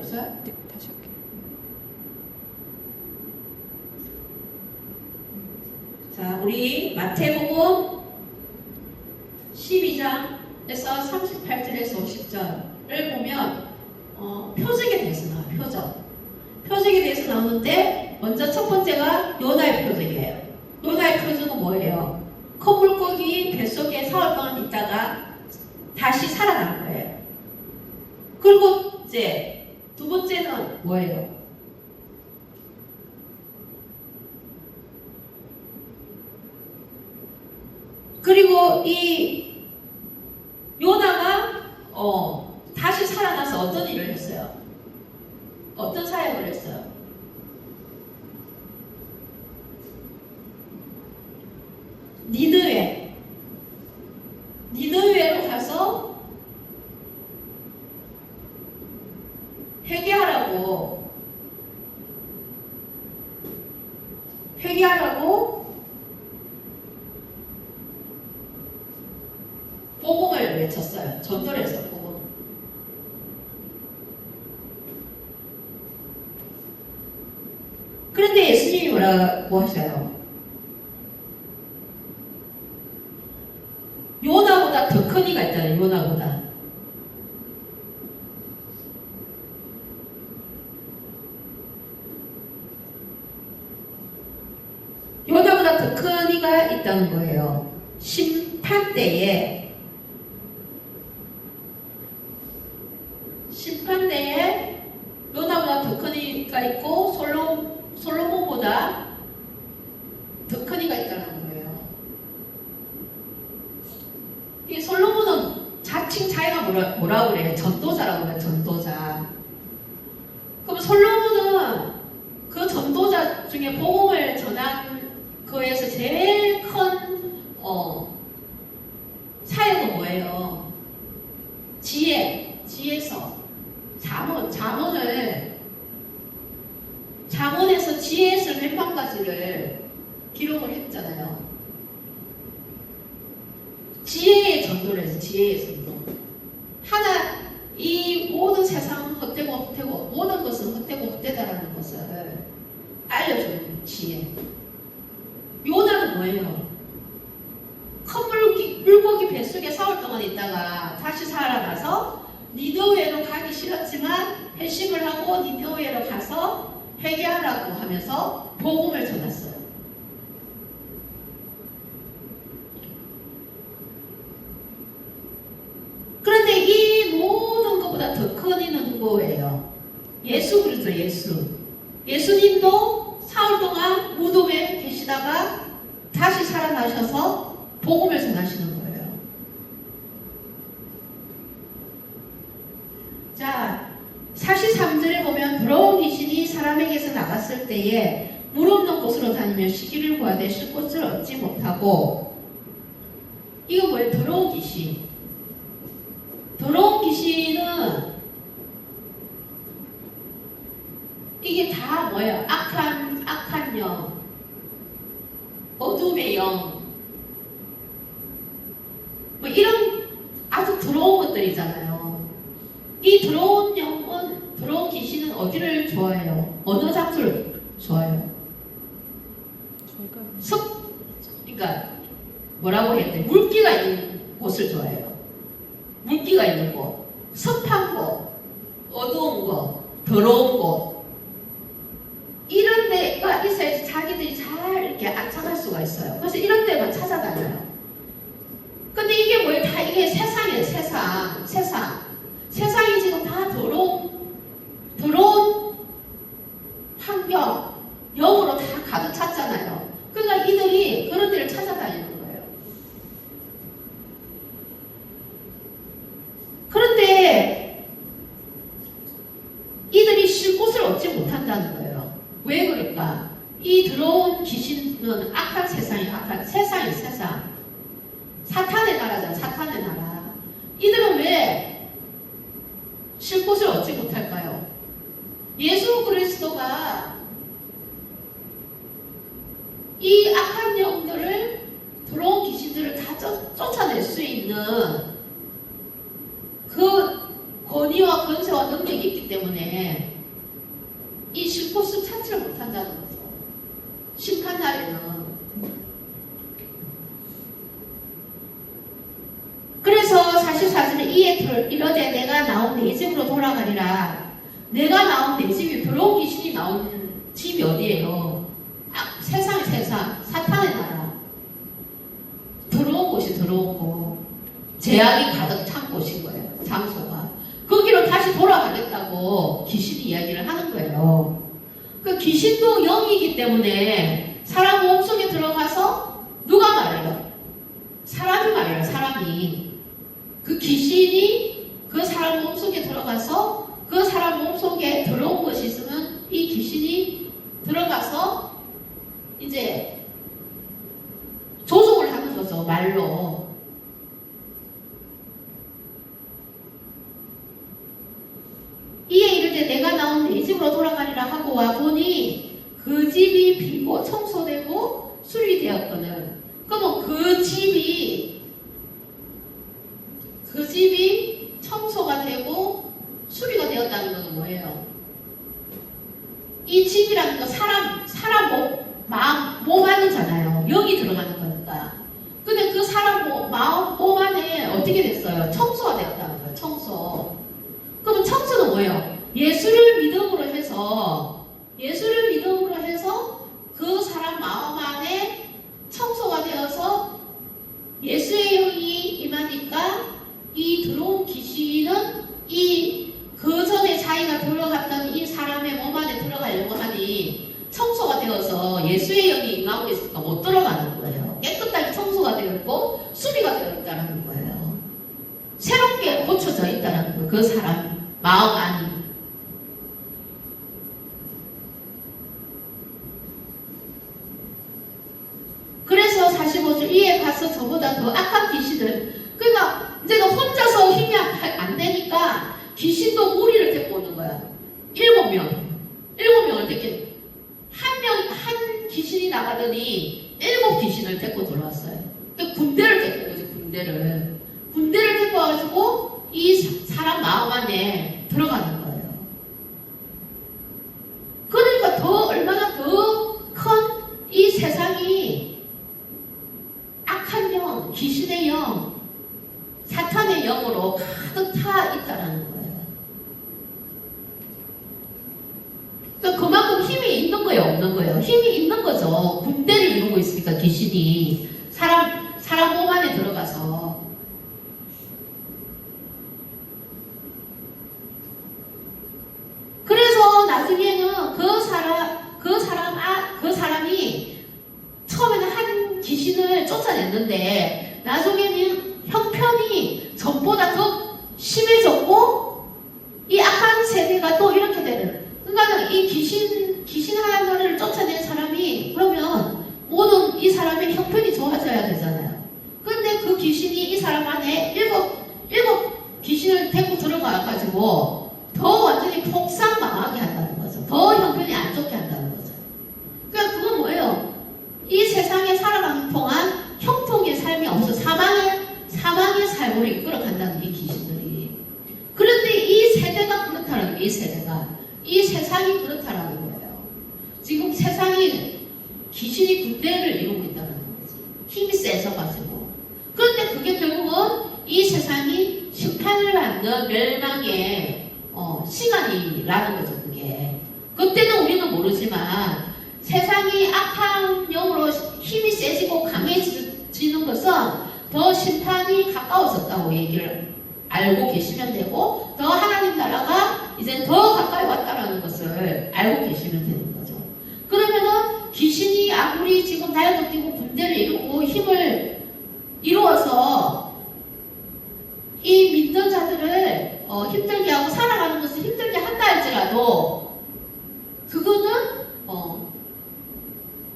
없어요? 네, 다시 할게요. 자, 우리 마태복음 12장에서 38절에서 50절을 보면 표적에 대해서 나와요. 표적에 대해서 나오는데 먼저 첫 번째가 요나의 표적이에요. 요나의 표적은 뭐예요? 큰 물고기 뱃속에 사흘 동안 있다가 다시 살아난 거예요. 그리고 이제 두 번째는 뭐예요? 그리고 이 요나가 다시 살아나서 어떤 일을 했어요? 어떤 사역을 했어요? 니느웨로 가서 회개하라고 복음을 외쳤어요. 전도를 했어요. 복음. 그런데 예수님이 뭐라고 하셔요? 요나보다 더 큰 이가 있다는 요나보다. 요나보다 더 큰 이가 있다는 거예요. 심판대에 요나보다 더 큰 이가 있고 솔로몬보다 더 큰 이가 있다는 거예요. 이 솔로몬은 자칭 자기가 뭐라고 그래요? 전도자라고 그래요. 전도자. 그럼 솔로몬은 그 전도자 중에 복음을 전한 거에서 제일 큰 사역은 뭐예요? 지혜서 잠언에서 지혜에서 몇만 가지를 기록을 했잖아요. 지혜의 전도를 해서 지혜의 전도. 이 모든 세상은 헛되고 모든 것은 헛되다라는 것을 알려주는 지혜. 요나는 뭐예요? 큰 물고기 뱃속에 사흘 동안 있다가 다시 살아나서 니느웨로 가기 싫었지만 회심을 하고 니느웨로 가서 회개하라고 하면서 복음을 전했어요. 그런데 이 모든 것보다 더 큰 이는 누구예요? 예수 그리스도. 예수님도 사흘 동안 무덤에 계시다가 다시 살아나셔서 복음을 전하시는 거예요. 자, 43절에 보면 더러운 귀신이 사람에게서 나갔을 때에 물 없는 곳으로 다니며 쉬기를 구하되 쉴 곳을 얻지 못하고. 이거 뭐예요? 더러운 귀신. 더러운 귀신은 이게 다 뭐예요? 악한 영, 어둠의 영, 뭐 이런 아주 더러운 것들이잖아요. 이 더러운 영은, 더러운 귀신은 어디를 좋아해요? 어느 장소를 좋아해요? 그러니까 뭐라고 해야 돼? 물기가 있는 곳을 좋아해요. 물기가 있는 곳, 습한 곳, 어두운 곳, 더러운 곳. 이런 데가 있어야지 자기들이 잘 이렇게 안착할 수가 있어요. 그래서 이런 데만 찾아다녀요. 근데 이게 뭐예요? 다 이게 세상이에요. 세상이 지금 다 더러운 환경, 영으로 다 가득 찼잖아요. 그러니까 이들이 그런 데를 찾아다니는 거예요. 그런데 이들이 쉴 곳을 얻지 못한다는 거예요. 왜 그럴까? 이 더러운 귀신은 악한 세상이에요. 세상. 사탄의 나라잖아. 사탄의 나라. 이들은 왜 쉴 곳을 얻지 못할까요? 예수 그리스도가 이 악한 영들을, 더러운 귀신들을 다 쫓아낼 수 있는 그 권위와 권세와 능력이 있기 때문에 이 실코스 차치를 못한다는 거죠. 심판날에는. 그래서 사실은 이러되 내가 나온 내 집으로 돌아가리라. 내가 나온 내 집이 더러운 귀신이 나온 집이 어디예요? 세상 사탄의 나라. 더러운 곳이 더러운 곳. 죄악이 가득 찬 곳인 거예요. 장소가. 거기로 다시 돌아가겠다고 귀신이 이야기를 하는 거예요. 그 귀신도 영이기 때문에 사람 몸속에 들어가서 누가 말해요? 사람이 말해요. 사람이. 그 귀신이 그 사람 몸속에 들어가서 그 사람 몸속에 더러운 것이 있으면 이 귀신이 들어가서 이제 조종을 하는 거죠. 말로. 이에 이르되 내가 나온 내 집으로 돌아가리라 하고 와 보니 그 집이 비고 청소되고 수리되었거늘. 그러면 그 집이 청소가 되고 수리가 되었다는 건 뭐예요? 이 집이라는 건 사람 몸 안이잖아요. 영이 들어가는 거니까. 근데 그 사람 몸 안에 어떻게 됐어요? 청소가 되었다는 거예요. 청소. 그럼 청소는 뭐예요? 예수를 믿음으로 해서 그 사람 마음 안에 청소가 되어서 예수의 영이 임하니까 이 들어온 귀신은 그 전에 자기가 들어갔던 이 사람의 몸 안에 들어가려고 하니 청소가 되어서 예수의 영이 임하고 있으니까 못 들어가는 거예요. 깨끗하게 청소가 되었고 수리가 되어 있다는 거예요. 새롭게 고쳐져 있다는 거예요. 그 사람 마음 안이. 그래서 45절 이에 가서 저보다 더 악한 귀신을, 그러니까 이제는 혼자서 힘이 안 되니까 귀신도 무리를 데리고 오는 거야. 7명을 데리고 한 귀신이 나가더니 7 귀신을 데리고 들어왔어요. 그러니까 군대를 데리고 온 거죠. 군대를 데리고 와가지고 이 사람 마음 안에 들어가는 거예요. 그러니까 얼마나 더 큰 이 세상이 악한 영, 귀신의 영, 사탄의 영으로 가득 차 있다는 거예요. 그러니까 그만큼 힘이 있는 거예요, 없는 거예요? 힘이 있는 거죠. 군대를 이루고 있으니까 귀신이 사람 몸 안에 들어가서. 그래서 나중에는 그 사람이 처음에는 한 귀신을 쫓아냈는데 나중에는 형편이 전보다 더 심해졌고 이 악한 세대가 또 이렇게 되는. 그러니까 이 귀신 하나를 쫓아낸 사람이 그러면 모든 이 사람의 형편이 좋아져야 되잖아요. 그런데 그 귀신이 이 사람 안에 일곱 귀신을 데리고 들어가가지고 더 완전히 폭삭망하게 한다는 거죠. 더 형편이 안 좋게 한다는 거죠. 그러니까 그건 뭐예요? 이 세상에 살아가는 동안 형통의 삶이 없어 사망의 삶으로 이끌어간다는 이 귀신들이. 그런데 이 세대가 그렇다는 거예요. 이 세상이 그렇다라는 거예요. 지금 세상이 귀신이 군대를 이루고 있다는 거지. 힘이 세져가지고. 그런데 그게 결국은 이 세상이 심판을 받는 멸망의 시간이라는 거죠. 그게. 그때는 우리는 모르지만 세상이 악한 영으로 힘이 세지고 강해지는 것은 더 심판이 가까워졌다고 얘기를 알고 계시면 되고, 더 하나님 나라가 이제 더 가까이 왔다는 것을 알고 계시면 되는 거죠. 그러면은 귀신이 아무리 지금 날도 뛰고 군대를 이루고 힘을 이루어서 이 믿는 자들을 힘들게 하고 살아가는 것을 힘들게 한다 할지라도 그거는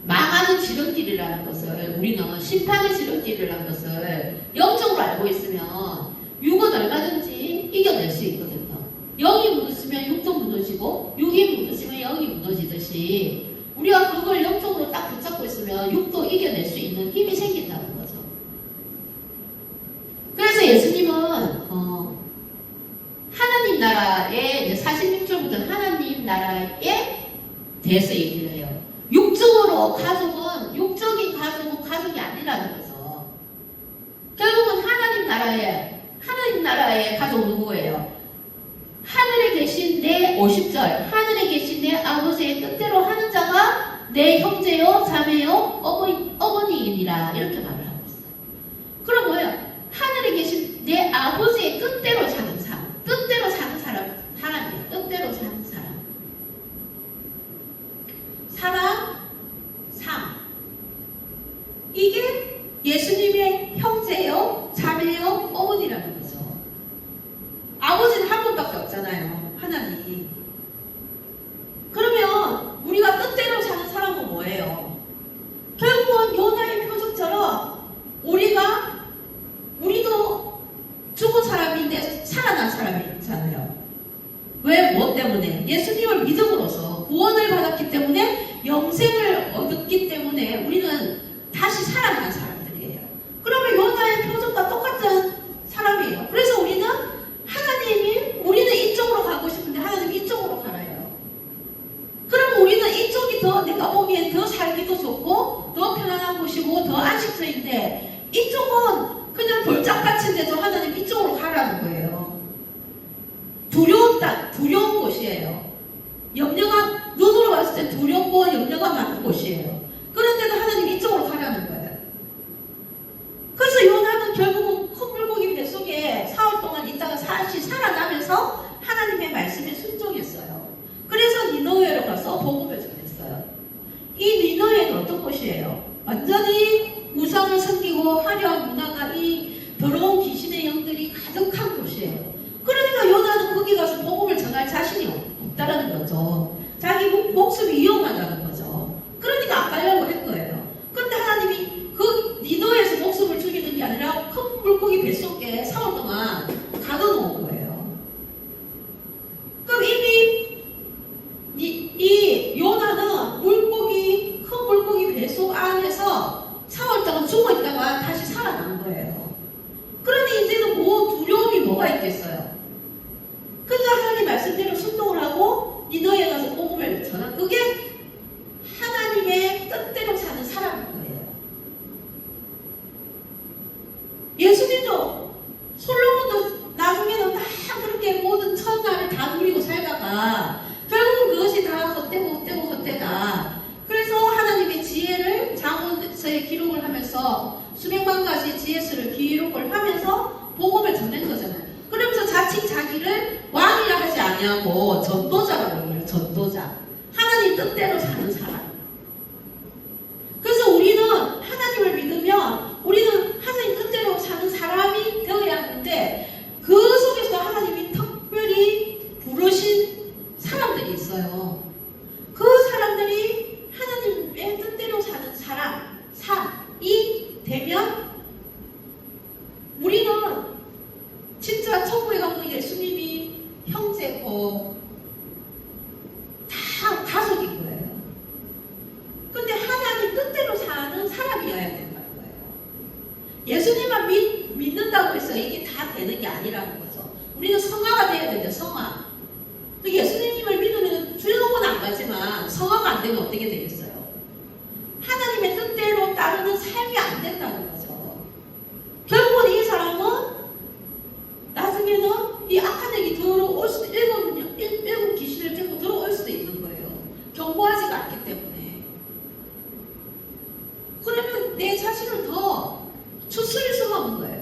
망하는 지름길이라는 것을, 우리는 심판의 지름길이라는 것을 영적으로 알고 있으면 육은 얼마든지 이겨낼 수 있거든요. 영이 무너지면 육도 무너지고 육이 무너지면 영이 무너지듯이 우리가 그걸 영적으로 딱 붙잡고 있으면 육도 이겨낼 수 있는 힘이 생긴다는 거죠. 그래서 예수님은 하나님 나라에 대해서 얘기를 해요. 육적으로 가족은, 육적인 가족은 가족이 아니라는 거죠. 결국은 하나님 나라의 가족 누구예요? 하늘에 계신 내 50절, 하늘에 계신 내 아버지의 뜻대로 하는 자가 내 형제요, 자매요, 어머니이니라. 이렇게 말을 하고 있어요. 그럼 뭐예요? 하늘에 계신 내 아버지의 뜻대로 사는 사람, 뜻대로 사는 사람이에요. 뜻대로 사는 사람. 사랑, 삶. 이게 예수님의 형제요, 자매요, 어머니라는 거죠. 아버지는 한 분밖에 없잖아요. 하나님. 그러면 우리가 뜻대로 사는 사람은 뭐예요? 결국은 요나의 표적처럼 우리도 죽은 사람인데 살아난 사람이잖아요. 왜? 무엇 때문에? 예수님을 믿음으로써 구원을 받았기 때문에, 영생을 얻었기 때문에 우리는 다시 살아난 사람들이에요. 그러면 요나의 표적과 똑같은 사람이에요. 그래서 우리는 이쪽으로 가고 싶은데 하나님이 이쪽으로 가라요. 그러면 우리는 이쪽이 더 내가 보기엔 더 살기도 좋고 더 편안한 곳이고 더 안식처인데, 이쪽은 그냥 돌짝밭인데도 하나님 이쪽으로 가라는 거예요. 두려운 땅, 두려운 곳이에요. 눈으로 봤을 때 두렵고 염려가 많은 곳이에요. 그런데도 하나님 이쪽으로 가라는 거예요. 그래서 요나는 결국은 큰 물고기 뱃속에 사흘 동안 있다가 다시 살아나면서 하나님의 말씀에 순종했어요. 그래서 니느웨로 가서 복음을 전했어요. 이 니느웨는 어떤 곳이에요? 완전히 우상을 섬기고 화려한 문화가, 이 더러운 귀신의 영들이 가득한 곳이에요. 그러니까 요나는 거기 가서 복음을 전할 자신이 없다라는 거죠. 자기 목숨이 위험하다는 거죠. 그러니까 안 가려고 한 거예요. 그런데 하나님이 그 니느웨에서 목숨을 죽이는 게 아니라 큰 물고기 뱃속에 사흘 동안 가둬놓은 거예요. 그럼 이미 이 요나는 큰 물고기 뱃속 안에서 사흘 동안 죽어있다가 다시 살아난 거예요. 그러니 이제는 두려움이 뭐가 있겠어요? 그러니까 하나님 말씀대로 순종을 하고 니느웨에 가서 복음을 전한, 그게 하나님의 뜻대로 사는 사람인 거예요. 예수님도, 솔로몬도 나중에는 다 그렇게 모든 천하를 다 누리고 살다가 결국은 그것이 다 헛되다. 그래서 하나님의 지혜를 잠언서에 기록을 하면서 수백만 가지 지혜수를 기록을 하면서 복음을 전한 거잖아요. 그러면서 자칭 자기를 왕이라 하지 아니하고 전도자라고 해요. 전도자. 하나님 뜻대로 사는 사람. 그래서 우리는 하나님을 믿으면 우리는 하나님 뜻대로 사는 사람이 되어야 하는데, 그 속에서 하나님이 특별히 부르신 사람들이 있어요. 그 사람들이 하나님의 뜻대로 사는 삶이 되면 우리는 진짜 천국에 가면 예수님이 형제고 다 가족인 거예요. 근데 하나님 뜻대로 사는 사람이어야 된다는 거예요. 예수님만 믿는다고 해서 이게 다 되는 게 아니라는 거죠. 우리는 성화가 돼야 되죠. 성화. 예수님을 믿으면 주역은 안 가지만 성화가 안 되면 어떻게 되겠어요? 하나님의 뜻대로 따르는 삶이 안 된다는 거죠. 결국은 이 사람은 나중에는 이 악한 얘기 들어올 수도, 일곱 귀신을 들고 들어올 수도 있는 거예요. 경고하지가 않기 때문에. 그러면 내 자신을 더 추스릴 수가 없는 거예요.